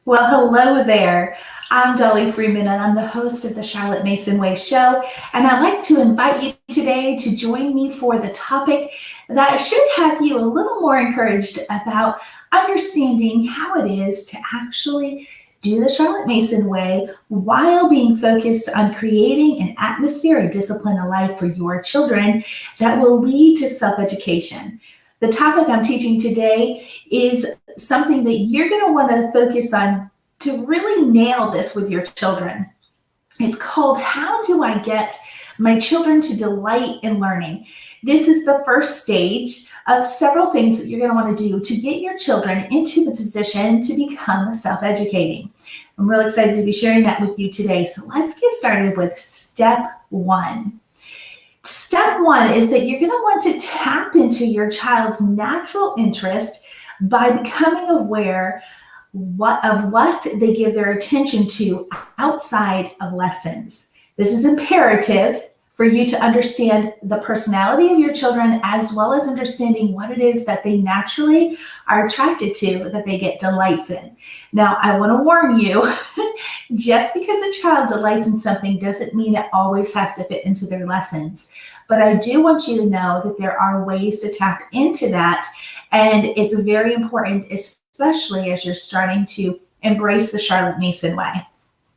Well, hello there. I'm Dollie Freeman, and I'm the host of the Charlotte Mason Way Show. And I'd like to invite you today to join me for the topic that should have you a little more encouraged about understanding how it is to actually do the Charlotte Mason Way while being focused on creating an atmosphere, a discipline, a life for your children that will lead to self-education. The topic I'm teaching today is something that you're going to want to focus on to really nail this with your children. It's called How Do I Get My Children to Delight in Learning? This is the first stage of several things that you're going to want to do to get your children into the position to become self-educating. I'm really excited to be sharing that with you today. So let's get started with step one. Step one is that you're going to want to tap into your child's natural interest by becoming aware of what they give their attention to outside of lessons. This is imperative for you to understand the personality of your children, as well as understanding what it is that they naturally are attracted to, that they get delights in. Now, I want to warn you, just because a child delights in something doesn't mean it always has to fit into their lessons. But I do want you to know that there are ways to tap into that, and it's very important, especially as you're starting to embrace the Charlotte Mason way.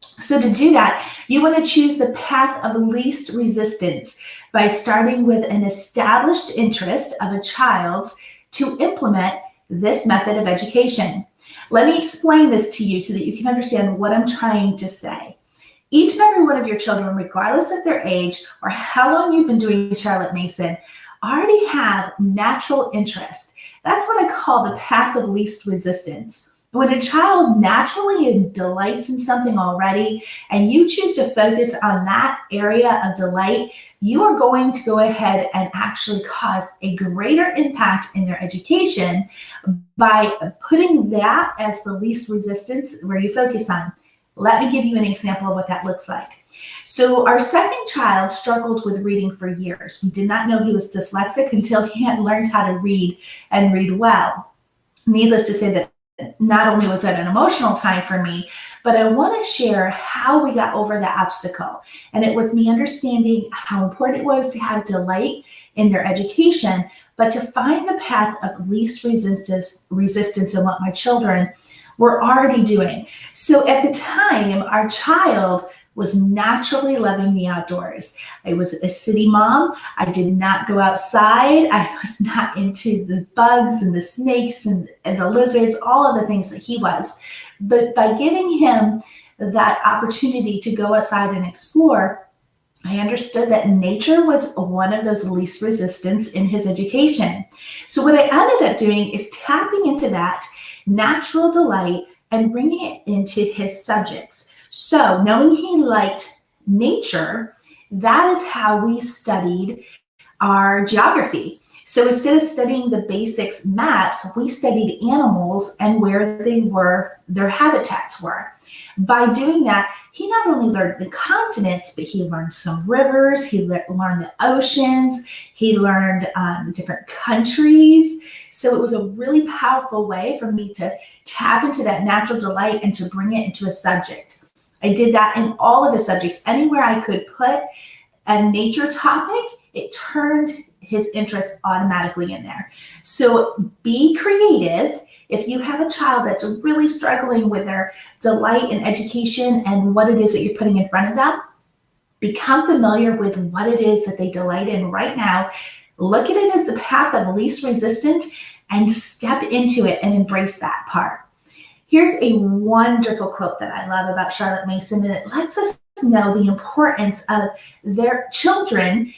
So to do that, you want to choose the path of least resistance by starting with an established interest of a child's to implement this method of education. Let me explain this to you so that you can understand what I'm trying to say. Each and every one of your children, regardless of their age or how long you've been doing Charlotte Mason, already have natural interest. That's what I call the path of least resistance. When a child naturally delights in something already and you choose to focus on that area of delight, you are going to go ahead and actually cause a greater impact in their education by putting that as the least resistance where you focus on. Let me give you an example of what that looks like. So our second child struggled with reading for years. We did not know he was dyslexic until he had learned how to read and read well. Needless to say that not only was that an emotional time for me, but I want to share how we got over the obstacle. And it was me understanding how important it was to have delight in their education, but to find the path of least resistance in what my children were already doing. So at the time, our child was naturally loving the outdoors. I was a city mom. I did not go outside. I was not into the bugs and the snakes and the lizards, all of the things that he was. But by giving him that opportunity to go outside and explore, I understood that nature was one of those least resistance in his education. So what I ended up doing is tapping into that natural delight and bringing it into his subjects. So knowing he liked nature, that is how we studied our geography. So instead of studying the basics maps, we studied animals and where they were, their habitats were. By doing that, he not only learned the continents, but he learned some rivers, he learned the oceans, he learned different countries. So it was a really powerful way for me to tap into that natural delight and to bring it into a subject. I did that in all of the subjects. Anywhere I could put a nature topic, it turned his interest automatically in there. So be creative. If you have a child that's really struggling with their delight in education and what it is that you're putting in front of them, become familiar with what it is that they delight in right now. Look at it as the path of least resistance and step into it and embrace that part. Here's a wonderful quote that I love about Charlotte Mason, and it lets us know the importance of their children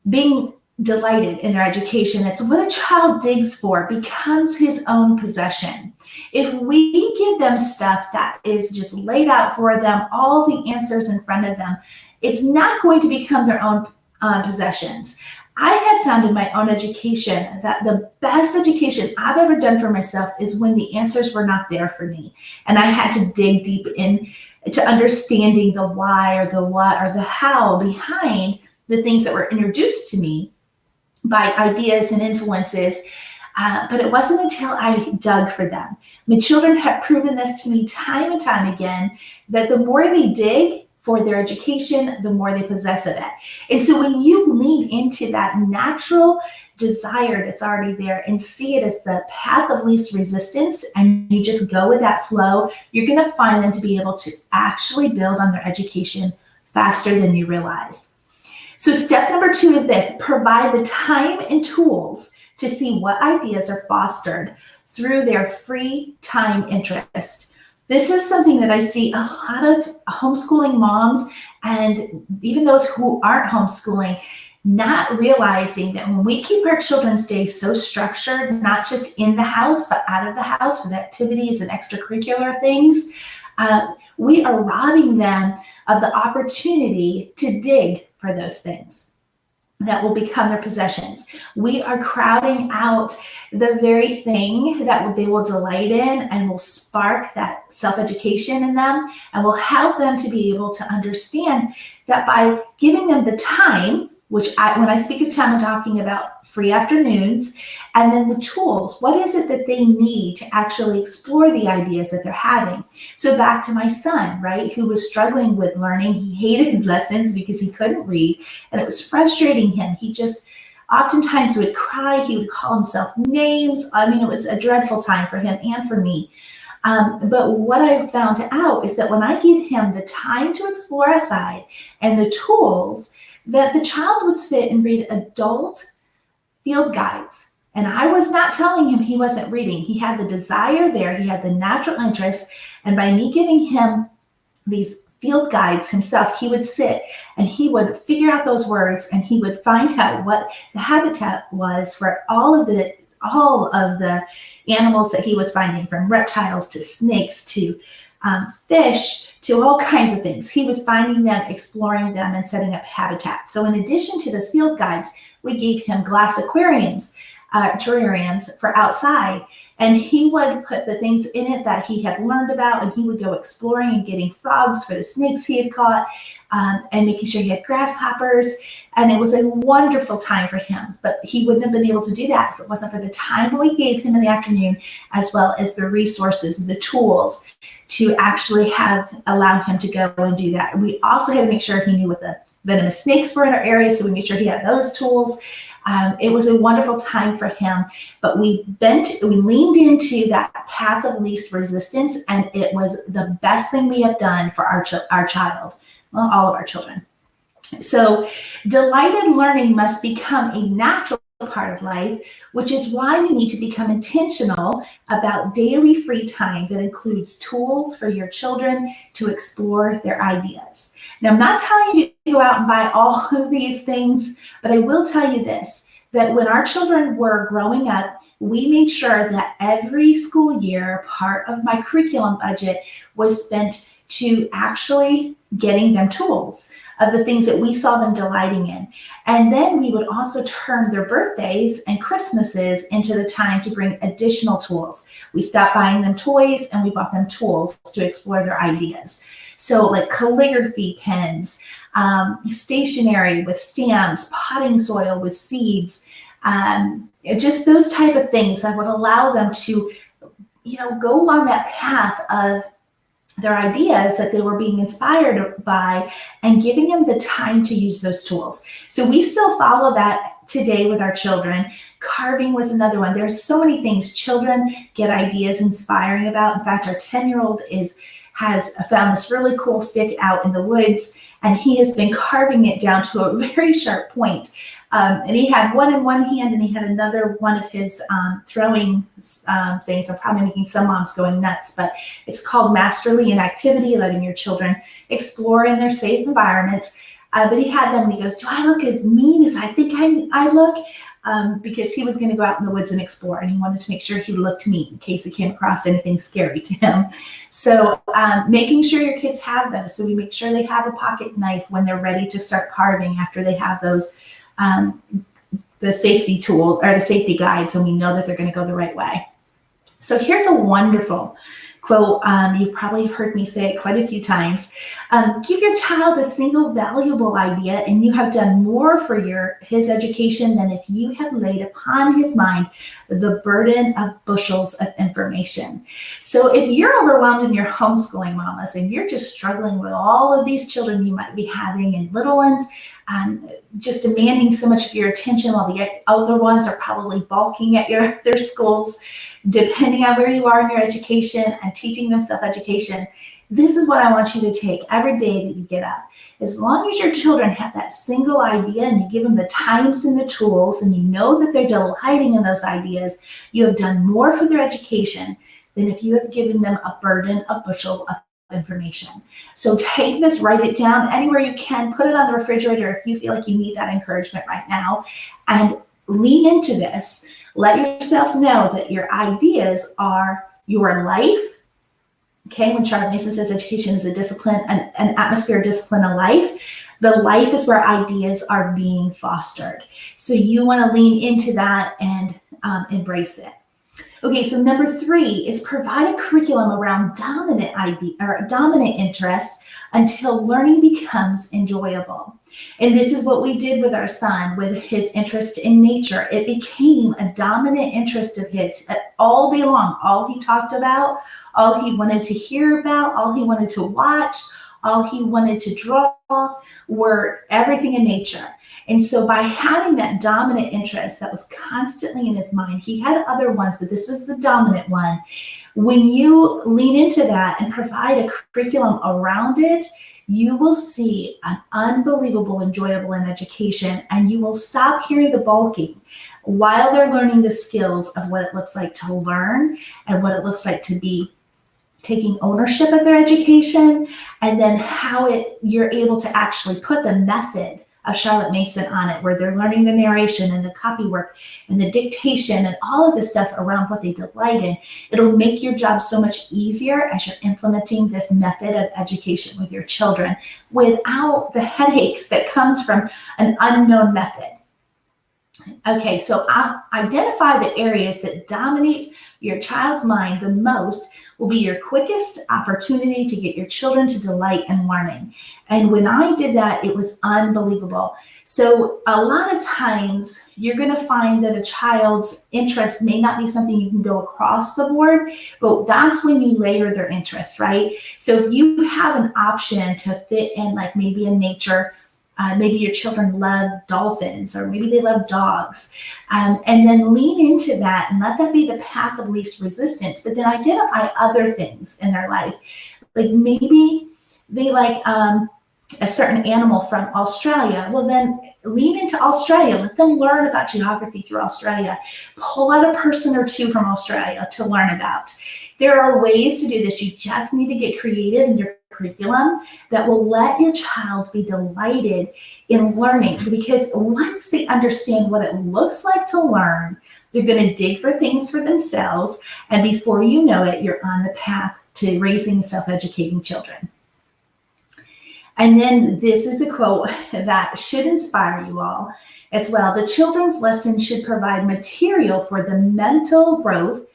being delighted in their education. It's what a child digs for becomes his own possession. If we give them stuff that is just laid out for them, all the answers in front of them, it's not going to become their own possessions. I have found in my own education that the best education I've ever done for myself is when the answers were not there for me. And I had to dig deep in to understanding the why or the what or the how behind the things that were introduced to me by ideas and influences But it wasn't until I dug for them. My children have proven this to me time and time again, that the more they dig for their education, the more they possess of it. And so when you lean into that natural desire that's already there and see it as the path of least resistance, and you just go with that flow, you're going to find them to be able to actually build on their education faster than you realize. So step number 2 is this: provide the time and tools to see what ideas are fostered through their free time interest. This is something that I see a lot of homeschooling moms, and even those who aren't homeschooling, not realizing that when we keep our children's days so structured, not just in the house, but out of the house with activities and extracurricular things, we are robbing them of the opportunity to dig for those things that will become their possessions. We are crowding out the very thing that they will delight in and will spark that self-education in them, and will help them to be able to understand that by giving them the time, which when I speak of time, I'm talking about free afternoons, and then the tools. What is it that they need to actually explore the ideas that they're having? So back to my son, right, who was struggling with learning. He hated lessons because he couldn't read, and it was frustrating him. He just oftentimes would cry. He would call himself names. I mean, it was a dreadful time for him and for me. But what I found out is that when I give him the time to explore outside and the tools, that the child would sit and read adult field guides. And I was not telling him he wasn't reading. He had the desire there. He had the natural interest. And by me giving him these field guides himself, he would sit and he would figure out those words, and he would find out what the habitat was for all of the animals that he was finding, from reptiles to snakes to fish to all kinds of things. He was finding them, exploring them, and setting up habitats. So in addition to those field guides, we gave him glass aquariums, terrariums for outside, and he would put the things in it that he had learned about, and he would go exploring and getting frogs for the snakes he had caught, and making sure he had grasshoppers. And it was a wonderful time for him, but he wouldn't have been able to do that if it wasn't for the time we gave him in the afternoon, as well as the resources, the tools to actually allow him to go and do that. We also had to make sure he knew what the venomous snakes were in our area, so we made sure he had those tools. It was a wonderful time for him, but we leaned into that path of least resistance, and it was the best thing we have done for our child, well, all of our children. So delighted learning must become a natural part of life, which is why you need to become intentional about daily free time that includes tools for your children to explore their ideas. Now, I'm not telling you to go out and buy all of these things, but I will tell you this, that when our children were growing up, we made sure that every school year, part of my curriculum budget was spent to actually getting them tools of the things that we saw them delighting in. And then we would also turn their birthdays and Christmases into the time to bring additional tools. We stopped buying them toys and we bought them tools to explore their ideas. So like calligraphy pens, stationery with stamps, potting soil with seeds, just those type of things that would allow them to, go on that path of their ideas that they were being inspired by, and giving them the time to use those tools. So we still follow that today with our children. Carving was another one. There's so many things children get ideas inspiring about. In fact, our 10-year-old has found this really cool stick out in the woods, and he has been carving it down to a very sharp point. And he had one in one hand, and he had another one of his throwing things. I'm probably making some moms going nuts, but it's called Masterly in Activity, letting your children explore in their safe environments. But he had them, and he goes, do I look as mean as I think I look? Because he was going to go out in the woods and explore, and he wanted to make sure he looked mean in case he came across anything scary to him. So making sure your kids have those. So we make sure they have a pocket knife when they're ready to start carving, after they have those the safety tools or the safety guides, and we know that they're going to go the right way. So here's a wonderful quote, you've probably heard me say it quite a few times. Give your child a single valuable idea, and you have done more for his education than if you had laid upon his mind the burden of bushels of information. So if you're overwhelmed in your homeschooling, mamas, and you're just struggling with all of these children you might be having and little ones, just demanding so much of your attention while the older ones are probably balking at their schools, depending on where you are in your education and teaching them self-education, this is what I want you to take every day that you get up. As long as your children have that single idea and you give them the times and the tools and you know that they're delighting in those ideas, you have done more for their education than if you have given them a burden, a bushel of information. So take this, write it down anywhere you can, put it on the refrigerator if you feel like you need that encouragement right now, and lean into this. Let yourself know that your ideas are your life. Okay, when Charlotte Mason says education is a discipline, an atmosphere of discipline, a life, the life is where ideas are being fostered. So you want to lean into that and embrace it. Okay, so number 3 is provide a curriculum around dominant idea or dominant interest until learning becomes enjoyable. And this is what we did with our son with his interest in nature. It became a dominant interest of his all day long. All he talked about, all he wanted to hear about, all he wanted to watch, all he wanted to draw were everything in nature. And so by having that dominant interest that was constantly in his mind, he had other ones, but this was the dominant one. When you lean into that and provide a curriculum around it, you will see an unbelievable enjoyable in education, and you will stop hearing the balking while they're learning the skills of what it looks like to learn and what it looks like to be taking ownership of their education, and then how you're able to actually put the method of Charlotte Mason on it, where they're learning the narration and the copy work and the dictation and all of the stuff around what they delight in. It'll make your job so much easier as you're implementing this method of education with your children without the headaches that comes from an unknown method. Okay, so identify the areas that dominates your child's mind the most will be your quickest opportunity to get your children to delight in learning. And when I did that, it was unbelievable. So a lot of times you're going to find that a child's interest may not be something you can go across the board, but that's when you layer their interests, right? So if you have an option to fit in, like maybe in nature, maybe your children love dolphins, or maybe they love dogs, and then lean into that and let that be the path of least resistance, but then identify other things in their life. Like maybe they like a certain animal from Australia. Well, then lean into Australia. Let them learn about geography through Australia. Pull out a person or two from Australia to learn about. There are ways to do this. You just need to get creative in your curriculum that will let your child be delighted in learning, because once they understand what it looks like to learn, they're going to dig for things for themselves, and before you know it, you're on the path to raising self-educating children. And then this is a quote that should inspire you all as well. The children's lesson should provide material for the mental growth,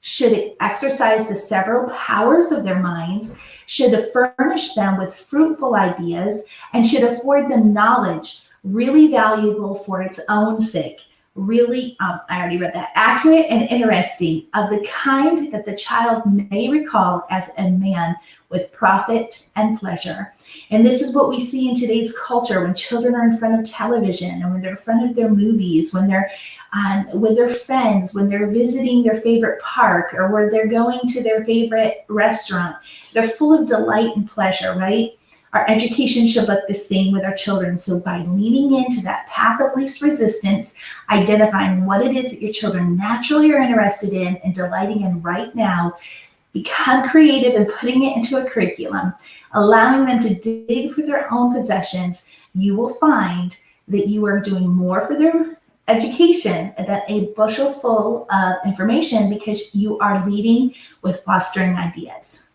should exercise the several powers of their minds, should furnish them with fruitful ideas, and should afford them knowledge really valuable for its own sake. Really, I already read that, accurate and interesting, of the kind that the child may recall as a man with profit and pleasure. And this is what we see in today's culture when children are in front of television, and when they're in front of their movies, when they're with their friends, when they're visiting their favorite park, or where they're going to their favorite restaurant. They're full of delight and pleasure, right? Our education should look the same with our children. So by leaning into that path of least resistance, identifying what it is that your children naturally are interested in and delighting in right now, become creative in putting it into a curriculum, allowing them to dig for their own possessions, you will find that you are doing more for their education than a bushel full of information, because you are leading with fostering ideas.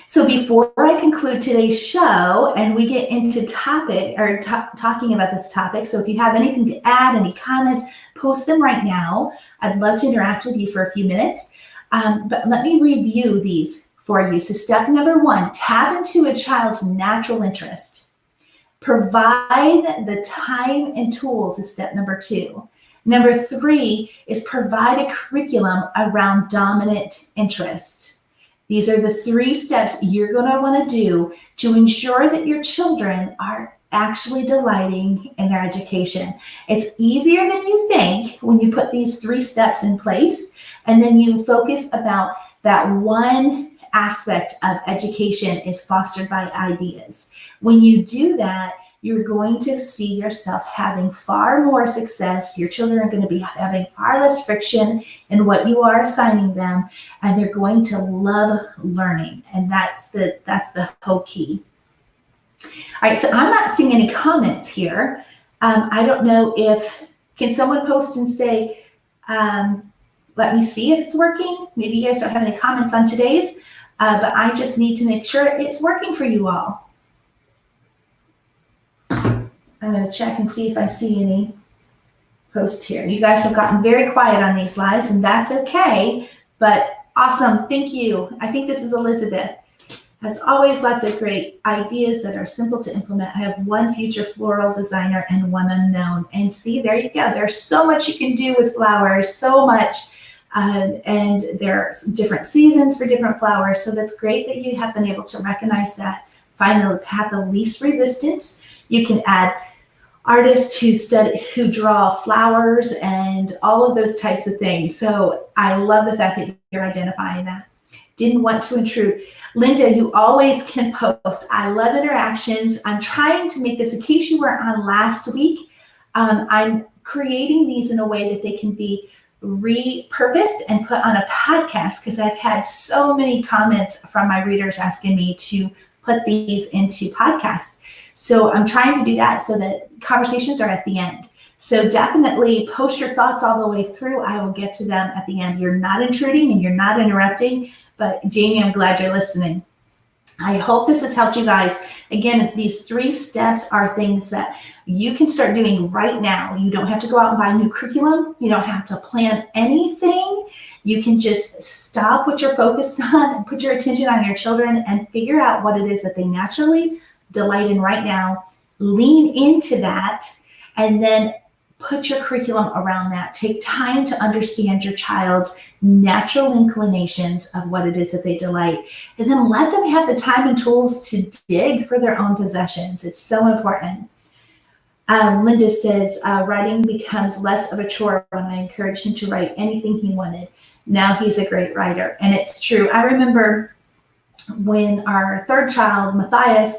So before I conclude today's show and we get into talking about this topic, so if you have anything to add, any comments, post them right now. I'd love to interact with you for a few minutes. But let me review these for you. So step number 1, tap into a child's natural interest. Provide the time and tools is step number 2. Number 3 is provide a curriculum around dominant interest. These are the 3 steps you're going to want to do to ensure that your children are actually delighting in their education. It's easier than you think when you put these 3 steps in place, and then you focus about that one aspect of education is fostered by ideas. When you do that, you're going to see yourself having far more success. Your children are going to be having far less friction in what you are assigning them, and they're going to love learning. And that's the whole key. All right, so I'm not seeing any comments here. I don't know can someone post and say, let me see if it's working. Maybe you guys don't have any comments on today's, but I just need to make sure it's working for you all. I'm going to check and see if I see any post here. You guys have gotten very quiet on these lives, and that's okay, but awesome. Thank you. I think this is Elizabeth. As always, lots of great ideas that are simple to implement. I have 1 future floral designer and 1 unknown. And see, there you go. There's so much you can do with flowers, so much. And there are different seasons for different flowers. So that's great that you have been able to recognize that, find the path of least resistance. You can add artists who draw flowers and all of those types of things. So I love the fact that you're identifying that. Didn't want to intrude. Linda, you always can post. I love interactions. I'm trying to make this, in case you were on last week, I'm creating these in a way that they can be repurposed and put on a podcast, because I've had so many comments from my readers asking me to put these into podcasts. So I'm trying to do that so that conversations are at the end. So definitely post your thoughts all the way through. I will get to them at the end. You're not intruding and you're not interrupting, but Jamie, I'm glad you're listening. I hope this has helped you guys. Again, these 3 steps are things that you can start doing right now. You don't have to go out and buy a new curriculum. You don't have to plan anything. You can just stop what you're focused on and put your attention on your children and figure out what it is that they naturally delight in right now. Lean into that, and then put your curriculum around that. Take time to understand your child's natural inclinations of what it is that they delight, and then let them have the time and tools to dig for their own possessions. It's so important. Linda says, writing becomes less of a chore when I encouraged him to write anything he wanted. Now he's a great writer. And it's true. I remember when our 3rd child, Matthias,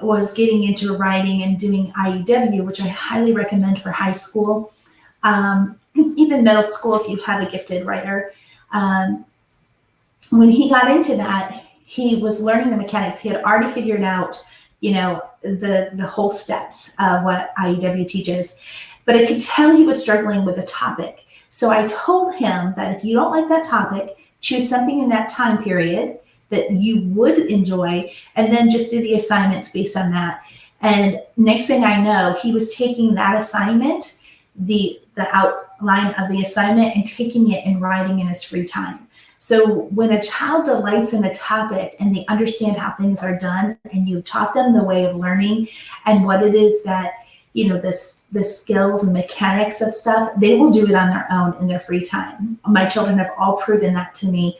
was getting into writing and doing IEW, which I highly recommend for high school, even middle school if you have a gifted writer. When he got into that, he was learning the mechanics. He had already figured out, the whole steps of what IEW teaches, but I could tell he was struggling with the topic. So I told him that if you don't like that topic, choose something in that time period that you would enjoy, and then just do the assignments based on that. And next thing I know, he was taking that assignment, the outline of the assignment, and taking it and writing in his free time. So when a child delights in a topic and they understand how things are done, and you taught them the way of learning and what it is that, the skills and mechanics of stuff, they will do it on their own in their free time. My children have all proven that to me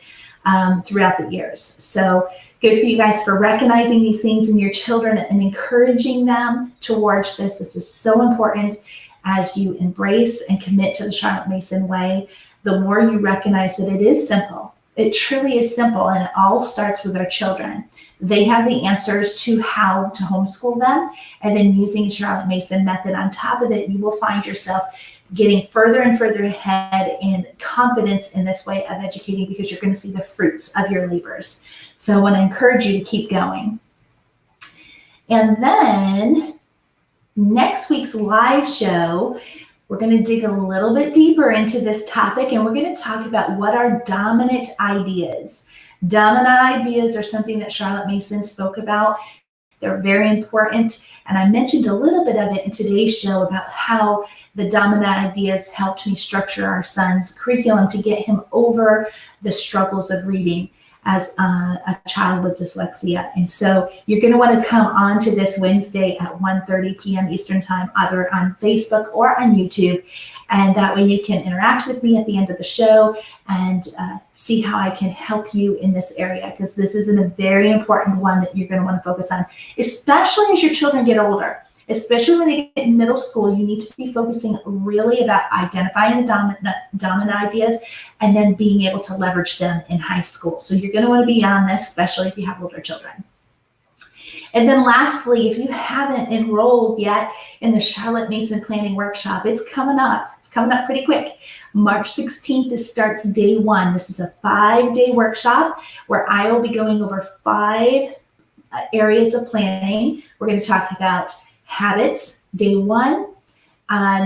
throughout the years. So good for you guys for recognizing these things in your children and encouraging them towards this. This is so important as you embrace and commit to the Charlotte Mason way. The more you recognize that it is simple. It truly is simple, and it all starts with our children. They have the answers to how to homeschool them, and then using Charlotte Mason method on top of it, you will find yourself getting further and further ahead in confidence in this way of educating, because you're going to see the fruits of your labors. So I want to encourage you to keep going. And then next week's live show, we're going to dig a little bit deeper into this topic, and we're going to talk about what are dominant ideas. Dominant ideas are something that Charlotte Mason spoke about They're very important. And I mentioned a little bit of it in today's show about how the dominant ideas helped me structure our son's curriculum to get him over the struggles of reading as a child with dyslexia. And so you're going to want to come on to this Wednesday at 1:30 p.m. Eastern Time, either on Facebook or on YouTube. And that way you can interact with me at the end of the show and see how I can help you in this area, because this is a very important one that you're going to want to focus on, especially as your children get older. Especially when they get in middle school, you need to be focusing really about identifying the dominant ideas and then being able to leverage them in high school. So you're going to want to be on this, especially if you have older children. And then lastly, if you haven't enrolled yet in the Charlotte Mason Planning Workshop, it's coming up. It's coming up pretty quick. March 16th, this starts day 1. This is a 5-day workshop where I will be going over 5 areas of planning. We're going to talk about habits, day 1.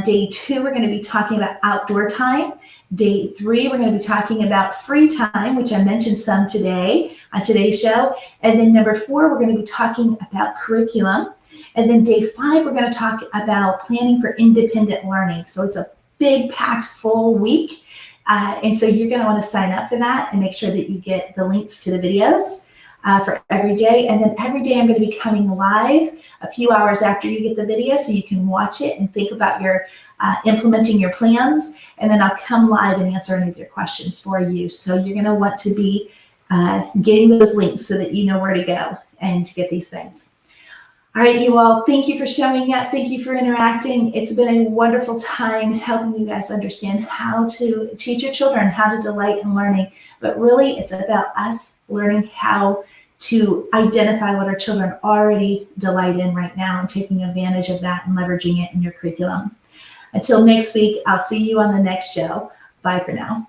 Day 2, we're going to be talking about outdoor time. Day 3, we're going to be talking about free time, which I mentioned some today on today's show. And then number 4, we're going to be talking about curriculum. And then day 5, we're going to talk about planning for independent learning. So it's a big, packed, full week. And so you're going to want to sign up for that and make sure that you get the links to the videos for every day. And then every day I'm going to be coming live a few hours after you get the video so you can watch it and think about your implementing your plans. And then I'll come live and answer any of your questions for you. So you're going to want to be getting those links so that you know where to go and to get these things. All right, you all, thank you for showing up. Thank you for interacting. It's been a wonderful time helping you guys understand how to teach your children how to delight in learning. But really, it's about us learning how to identify what our children already delight in right now and taking advantage of that and leveraging it in your curriculum. Until next week, I'll see you on the next show. Bye for now.